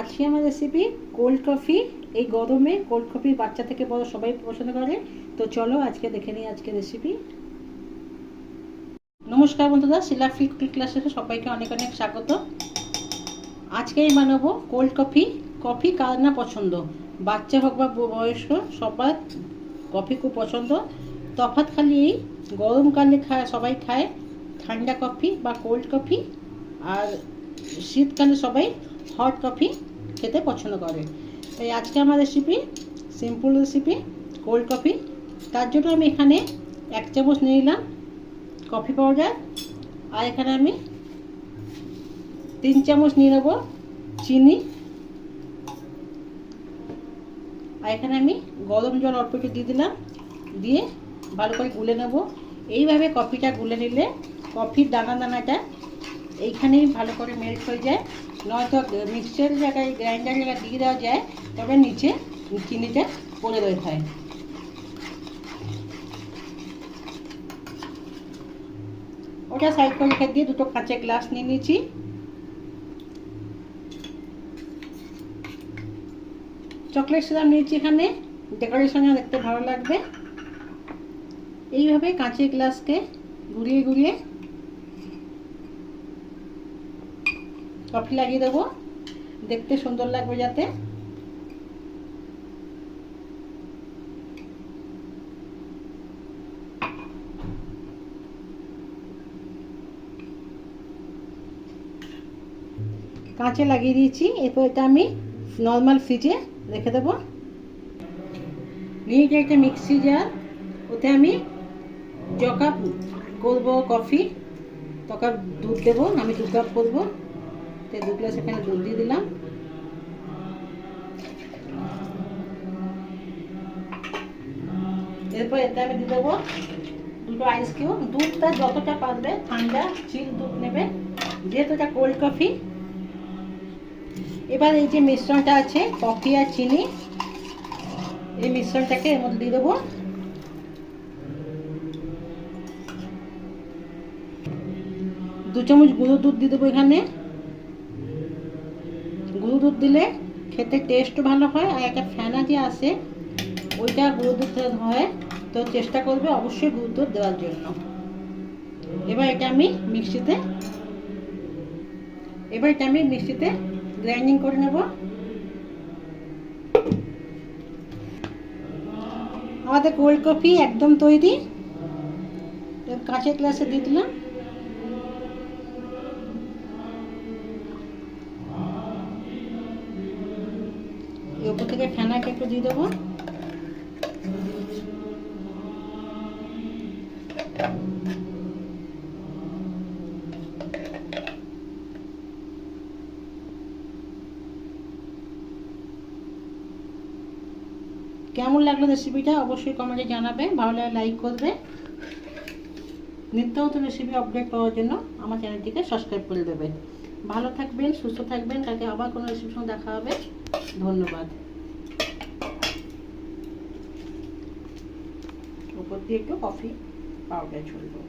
আজকে আমার recipe cold coffee. এই গরমে কোল্ড কফি বাচ্চা থেকে বড় সবাই পছন্দ করে। তো চলো আজকে দেখে নিই আজকে রেসিপি। নমস্কার বন্ধুরা, শিলা ফ্রি কুকিং ক্লাসে সবাইকে অনেক অনেক স্বাগত। আজকে আমি বানাবো কোল্ড কফি। কফি কার না পছন্দ, বাচ্চা হোক বা বয়স্ক, সবার কফি খুব পছন্দ। তফাৎ খালি এই গরমকালে সবাই খায় ঠান্ডা কফি বা কোল্ড কফি, আর শীতকালে সবাই হট কফি খেতে পছন্দ করে। তাই আজকে আমার recipe simple recipe cold coffee. তার জন্য আমি এখানে 1 চামচ নিয়ে নিলাম কফি পাউডার, আর এখানে আমি 3 চামচ নিয়ে নেব চিনি, আর এখানে আমি গরম জল অল্প একটু দিয়ে দিলাম, দিয়ে ভালো করে গুলে নেব। এইভাবে কফিটা গুলে নিলে কফির দানা দানাটা এইখানেই ভালো করে মেল্ট হয়ে যায়। নয়তো মিক্সচারের জায়গায় গ্রাইন্ডার জায়গায় দিয়ে দেওয়া যায়, তবে নিচে চিনিটা পড়ে রয়ে যায়। ওটা সাইড করে রেখে দিয়ে দুটো কাঁচের গ্লাস নিয়ে নিয়েছি। চকলেট সিরাপ নিয়েছি এখানে, ডেকোরেশনে দেখতে ভালো লাগবে। এইভাবে কাঁচের গ্লাসকে ঘুরিয়ে ঘুরিয়ে কফি লাগিয়ে দেবো, দেখতে সুন্দর লাগবে যাতে। কাঁচে লাগিয়ে দিয়েছি। এরপর এটা আমি নর্মাল ফ্রিজে রেখে দেবো। নিয়ে একটা মিক্সি জার, ওতে আমি য কাপ করবো কফি, ত কাপ দুধ দেবো। আমি 2 কাপ করবো, তাই 2 গ্লাস এখানে দুধ দিয়ে দিলাম। এরপর এতে আমি দিয়ে দেবো 2টো আইস কিউব। দুধটা যতটা পারবে ঠান্ডা চিল দুধ নেবে, যেহেতু এটা কোল্ড কফি। এবার এই যে মিশ্রণটা আছে কফি আর চিনি, এই মিশ্রণটাকে এর মধ্যে দিয়ে দেবো। দু চামচ গুঁড়ো দুধ দিয়ে দেবো এখানে। গুঁড়ো দুধ দিলে খেতে টেস্ট ভালো হয়, আর একটা ফেনা যে আসে ওইটা গুঁড়ো দুধ হয়, তো চেষ্টা করবে অবশ্যই গুঁড়ো দুধ দেওয়ার জন্য। এবার এটা আমি মিক্সিতে গ্রাইন্ডিং করে নেব। আমাদের কোল্ড কফি একদম তৈরি। কাঁচের গ্লাসে দিয়ে দিলাম। উপর থেকে ফেনাকে একটু দিয়ে দেবো। কেমন লাগলো রেসিপিটা অবশ্যই কমেন্টে জানাবে, ভালো লাগলে লাইক করবে। নিত্য নতুন রেসিপি আপডেট পাওয়ার জন্য আমার চ্যানেলটিকে সাবস্ক্রাইব করে দেবে। ভালো থাকবেন, সুস্থ থাকবেন। কালকে আবার কোনো রেসিপির সঙ্গে দেখা হবে। ধন্যবাদ। উপর দিয়ে একটু কফি পাউডার ছড়িয়ে দেবো।